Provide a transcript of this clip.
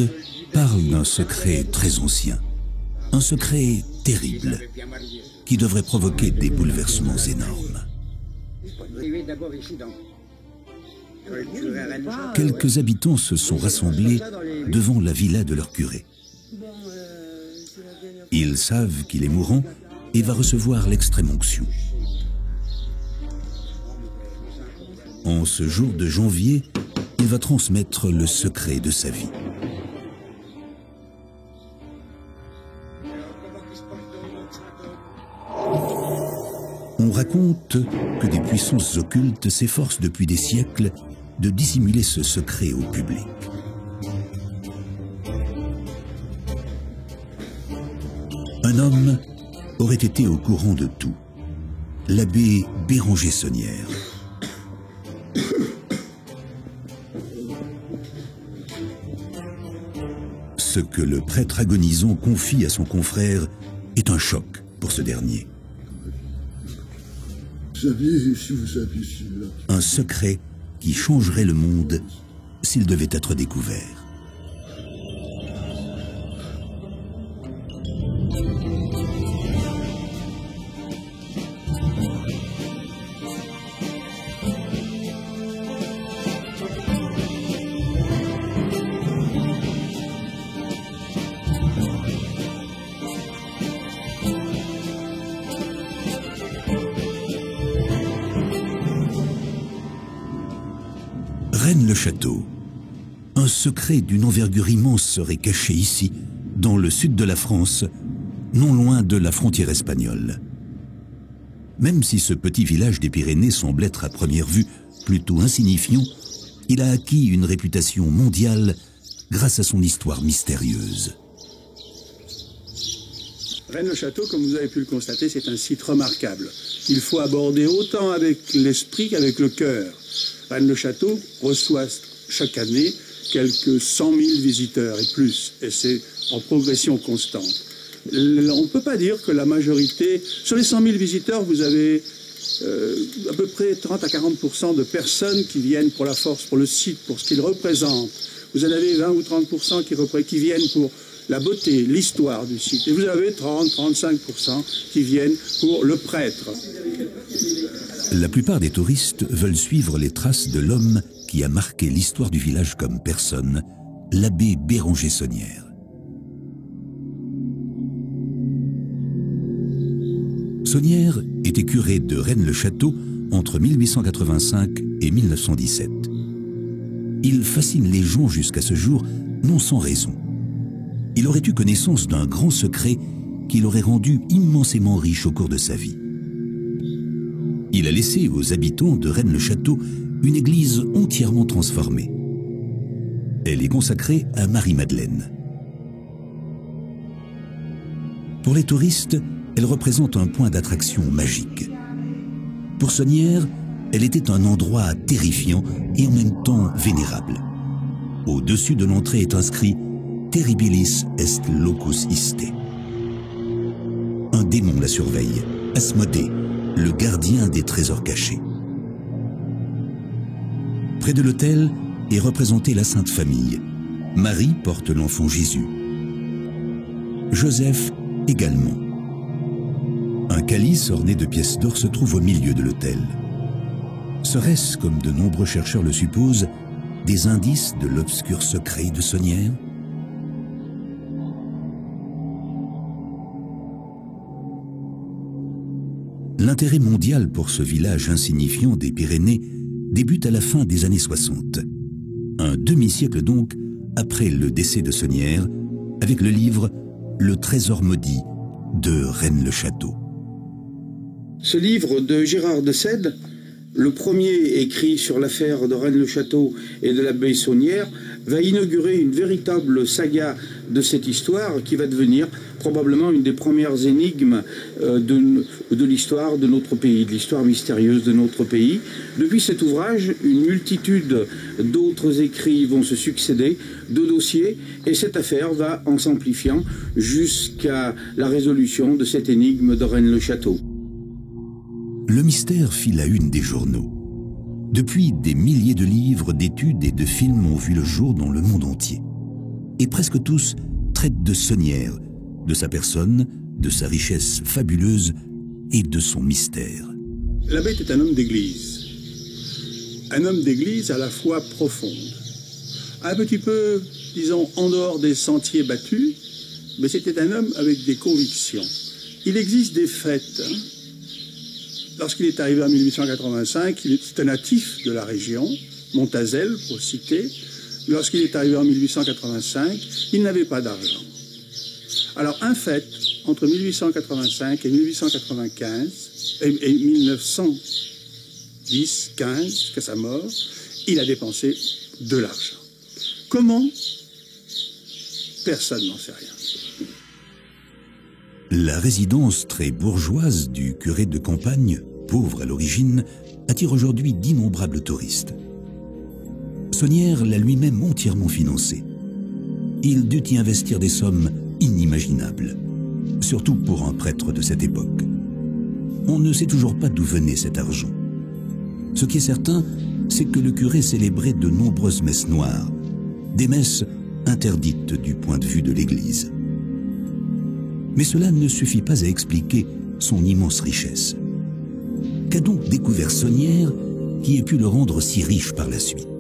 légende parle d'un secret très ancien, un secret terrible, qui devrait provoquer des bouleversements énormes. Quelques habitants se sont rassemblés devant la villa de leur curé. Ils savent qu'il est mourant et va recevoir l'extrême-onction. En ce jour de janvier, il va transmettre le secret de sa vie. On raconte que des puissances occultes s'efforcent depuis des siècles de dissimuler ce secret au public. Un homme aurait été au courant de tout, l'abbé Béranger Saunière. Ce que le prêtre agonisant confie à son confrère est un choc pour ce dernier. Un secret qui changerait le monde s'il devait être découvert. Rennes-le-Château. Un secret d'une envergure immense serait caché ici, dans le sud de la France, non loin de la frontière espagnole. Même si ce petit village des Pyrénées semble être à première vue plutôt insignifiant, il a acquis une réputation mondiale grâce à son histoire mystérieuse. Rennes-le-Château, comme vous avez pu le constater, c'est un site remarquable. Il faut aborder autant avec l'esprit qu'avec le cœur. Rennes-le-Château reçoit chaque année quelques 100 000 visiteurs et plus, et c'est en progression constante. On ne peut pas dire que la majorité... Sur les 100 000 visiteurs, vous avez à peu près 30 à 40% de personnes qui viennent pour la force, pour le site, pour ce qu'il représente. Vous en avez 20 ou 30% qui viennent pour la beauté, l'histoire du site. Et vous avez 30-35% qui viennent pour le prêtre. La plupart des touristes veulent suivre les traces de l'homme qui a marqué l'histoire du village comme personne, l'abbé Béranger Saunière. Saunière était curé de Rennes-le-Château entre 1885 et 1917. Il fascine les gens jusqu'à ce jour, non sans raison. Il aurait eu connaissance d'un grand secret qui l'aurait rendu immensément riche au cours de sa vie. Il a laissé aux habitants de Rennes-le-Château une église entièrement transformée. Elle est consacrée à Marie-Madeleine. Pour les touristes, elle représente un point d'attraction magique. Pour Saunière, elle était un endroit terrifiant et en même temps vénérable. Au-dessus de l'entrée est inscrit « Terribilis est locus iste ». Un démon la surveille, Asmodée, le gardien des trésors cachés. Près de l'autel est représentée la Sainte Famille. Marie porte l'enfant Jésus. Joseph également. Un calice orné de pièces d'or se trouve au milieu de l'autel. Serait-ce, comme de nombreux chercheurs le supposent, des indices de l'obscur secret de Saunière ? L'intérêt mondial pour ce village insignifiant des Pyrénées débute à la fin des années 60. Un demi-siècle donc après le décès de Saunière, avec le livre « Le trésor maudit » de Rennes-le-Château. Ce livre de Gérard de Sède, le premier écrit sur l'affaire de Rennes-le-Château et de l'abbaye Saunière, va inaugurer une véritable saga de cette histoire qui va devenir probablement une des premières énigmes de l'histoire de notre pays, de l'histoire mystérieuse de notre pays. Depuis cet ouvrage, une multitude d'autres écrits vont se succéder, de dossiers, et cette affaire va en s'amplifiant jusqu'à la résolution de cette énigme de Rennes-le-Château. Le mystère fit la une des journaux. Depuis, des milliers de livres, d'études et de films ont vu le jour dans le monde entier. et presque tous traitent de Saunière, de sa personne, de sa richesse fabuleuse et de son mystère. L'abbé était un homme d'église. Un homme d'église à la fois profonde. Un petit peu, disons, en dehors des sentiers battus, mais c'était un homme avec des convictions. Il existe des faits. Lorsqu'il est arrivé en 1885, il était natif de la région, Montazel, pour citer. Lorsqu'il est arrivé en 1885, il n'avait pas d'argent. Alors, un fait, entre 1885 et 1895, et 1910, 15, jusqu'à sa mort, il a dépensé de l'argent. Comment? Personne n'en sait rien. La résidence très bourgeoise du curé de campagne, pauvre à l'origine, attire aujourd'hui d'innombrables touristes. Saunière l'a lui-même entièrement financé. Il dut y investir des sommes inimaginables, surtout pour un prêtre de cette époque. On ne sait toujours pas d'où venait cet argent. Ce qui est certain, c'est que le curé célébrait de nombreuses messes noires, des messes interdites du point de vue de l'Église. Mais cela ne suffit pas à expliquer son immense richesse. Qu'a donc découvert Saunière qui ait pu le rendre si riche par la suite?